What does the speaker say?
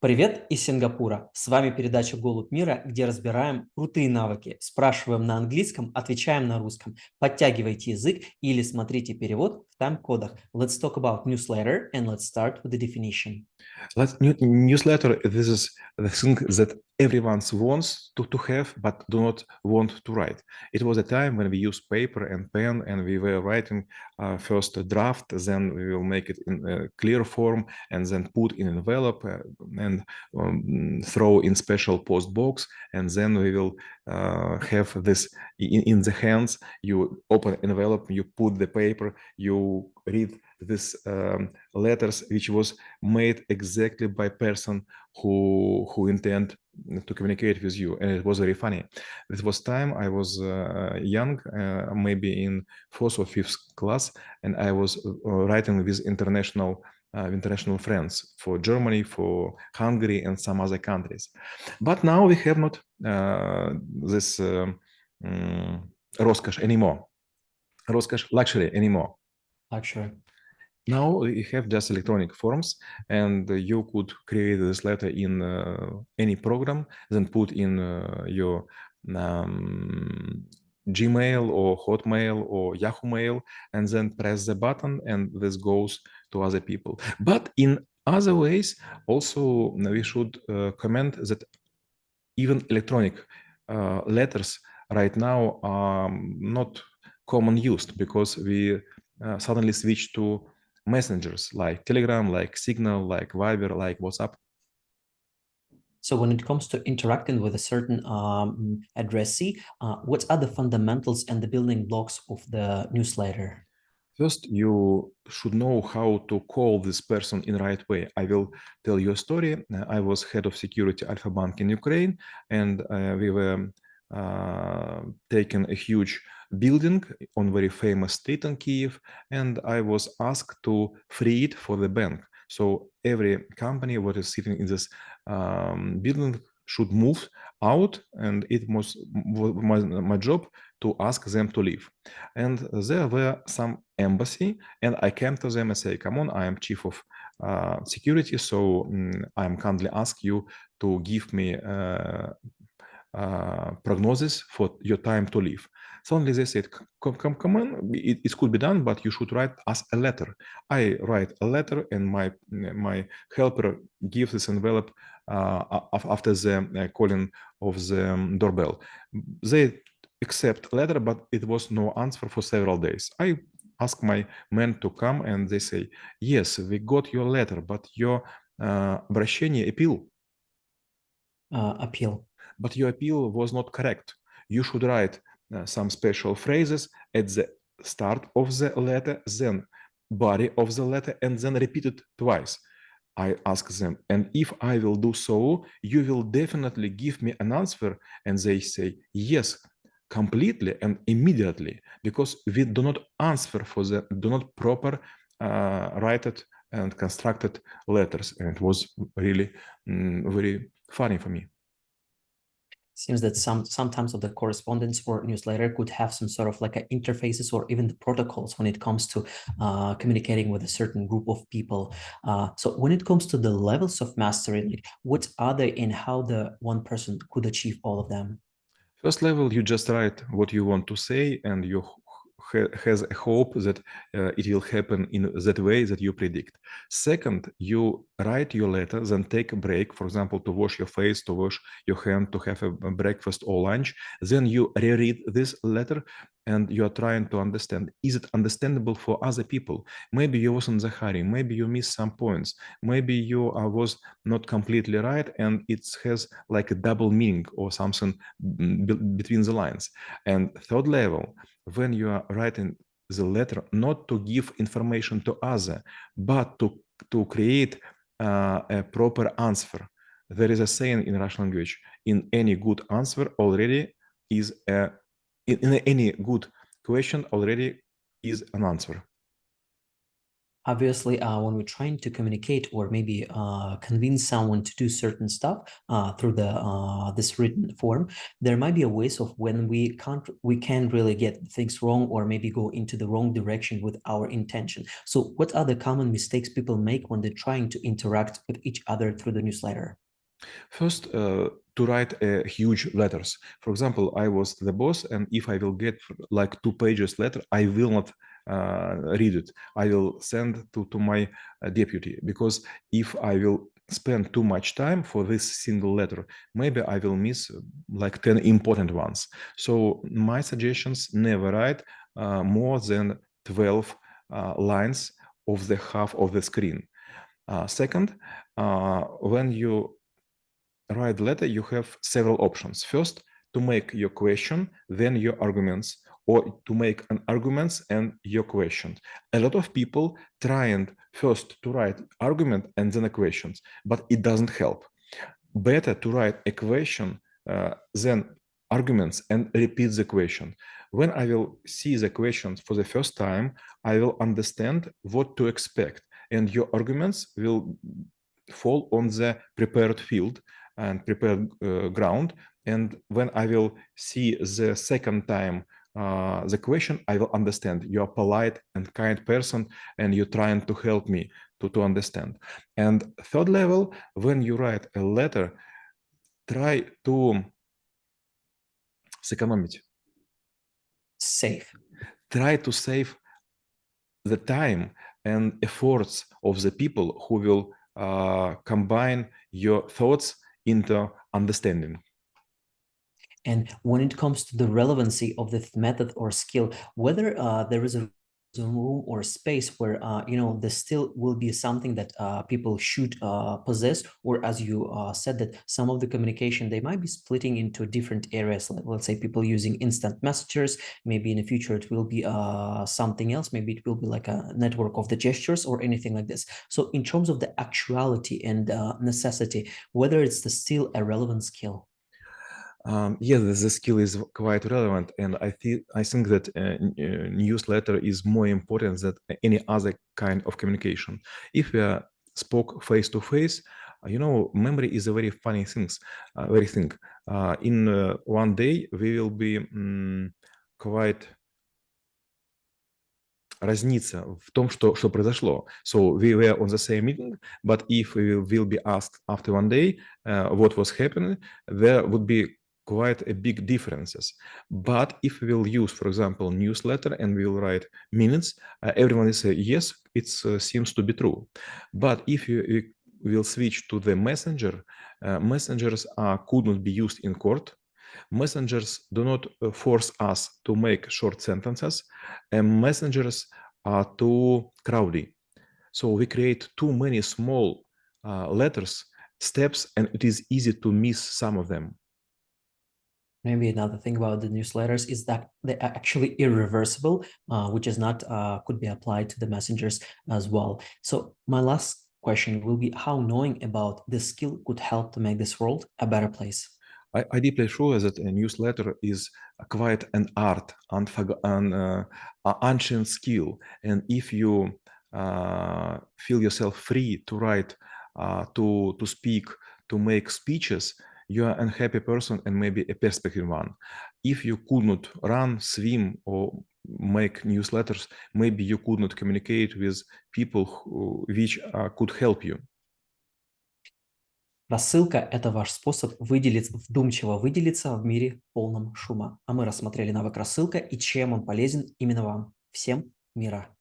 Привет из Сингапура. С вами передача «Голубь мира», где разбираем крутые навыки. Спрашиваем на английском, отвечаем на русском. Подтягивайте язык или смотрите перевод в тайм-кодах. Let's talk about newsletter and let's start with the definition. Newsletter, this is the thing that everyone wants to have, but do not want to write. It was a time when we used paper and pen, and we were writing first a draft, then we will make it in a clear form, and then put in envelope and throw in special post box, and then we will have this in the hands. You open envelope, you put the paper, you read this letters, which was made exactly by person who intend to communicate with you, and it was very funny. It was time I was young, maybe in fourth or fifth class, and I was writing with international friends for Germany, for Hungary, and some other countries. But now we have not this roskash anymore, roskash luxury anymore. Actually. Now we have just electronic forms, and you could create this letter in any program, then put in your Gmail or Hotmail or Yahoo Mail, and then press the button, and this goes to other people. But in other ways, also we should comment that even electronic letters right now are not common used, because we suddenly switch to messengers like Telegram, like Signal, like Viber, like WhatsApp. So when it comes to interacting with a certain addressee, what are the fundamentals and the building blocks of the newsletter? First, you should know how to call this person in the right way. I will tell you a story. I was head of security Alpha Bank in Ukraine, and we were taking a huge building on very famous street in Kiev, and I was asked to free it for the bank. So every company what is sitting in this building should move out, and it was my job to ask them to leave. And there were some embassy, and I came to them and say, come on, I am chief of security, so I'm kindly ask you to give me prognosis for your time to leave. Suddenly they said, come on, it could be done, but you should write us a letter. I write a letter, and my helper gives this envelope after the calling of the doorbell. They accept letter, but it was no answer for several days. I ask my men to come, and they say, yes, we got your letter, but your обращение, appeal, Appeal. but your appeal was not correct. You should write some special phrases at the start of the letter, then body of the letter, and then repeat it twice. I ask them, and if I will do so, you will definitely give me an answer. And they say, yes, completely and immediately, because we do not answer for the do not proper write it and constructed letters. And it was really very funny for me. Seems that sometimes of the correspondence or newsletter could have some sort of like a interfaces or even the protocols when it comes to communicating with a certain group of people. So when it comes to the levels of mastery, like what are they and how the one person could achieve all of them? First level, you just write what you want to say, and you has a hope that it will happen in that way that you predict. Second, you write your letter, then take a break, for example, to wash your face, to wash your hand, to have a breakfast or lunch. Then you reread this letter, and you are trying to understand, is it understandable for other people? Maybe you was in the hurry, maybe you missed some points, maybe you was not completely right, and it has like a double meaning or something between the lines. And third level, when you are writing the letter, not to give information to other, but to create a proper answer. There is a saying in Russian language: in any good answer already is a in any good question already is an answer. Obviously, when we're trying to communicate or maybe convince someone to do certain stuff through the this written form, there might be a ways of when we can really get things wrong or maybe go into the wrong direction with our intention. So what are the common mistakes people make when they're trying to interact with each other through the newsletter? First, to write huge letters. For example, I was the boss, and if I will get like 2 pages letter, I will not read it. I will send to my deputy, because if I will spend too much time for this single letter, maybe I will miss like 10 important ones. So my suggestions: never write more than 12 lines of the half of the screen. Second, when you write letter, you have several options. First, to make your question, then your arguments, or to make an arguments and your question. A lot of people trying first to write argument and then a questions, but it doesn't help. Better to write a question, then arguments, and repeat the question. When I will see the questions for the first time, I will understand what to expect, and your arguments will fall on the prepared field and prepared ground. And when I will see the second time the question, I will understand you're a polite and kind person, and you're trying to help me to understand. And third level, when you write a letter, try to сэкономить. Safe. Try to save the time and efforts of the people who will combine your thoughts into understanding. And when it comes to the relevancy of the method or skill, whether there is a room or space where there still will be something that people should possess, or as you said, that some of the communication they might be splitting into different areas, like let's say people using instant messengers, maybe in the future it will be something else, maybe it will be like a network of the gestures or anything like this. So in terms of the actuality and necessity, whether it's still a relevant skill. Yes, the skill is quite relevant, and I think that newsletter is more important than any other kind of communication. If we spoke face to face, memory is a very funny thing. In one day we will be quite разница в том, что произошло. So we were on the same meeting, but if we will be asked after one day what was happening, there would be quite a big differences. But if we will use, for example, newsletter and we will write minutes, everyone will say, yes, it seems to be true. But if you will switch to the messenger, messengers could not be used in court. Messengers do not force us to make short sentences, and messengers are too crowded. So we create too many small letters, steps, and it is easy to miss some of them. Maybe another thing about the newsletters is that they are actually irreversible, which is not could be applied to the messengers as well. So my last question will be how knowing about this skill could help to make this world a better place. I deeply sure that a newsletter is quite an art and an ancient skill. And if you feel yourself free to write, to speak, to make speeches, you are an unhappy person and maybe a perspective one. If you could not run, swim, or make newsletters, maybe you could not communicate with people which could help you. Рассылка – это ваш способ вдумчиво выделиться в мире полном шума. А мы рассмотрели навык рассылка и чем он полезен именно вам. Всем мира!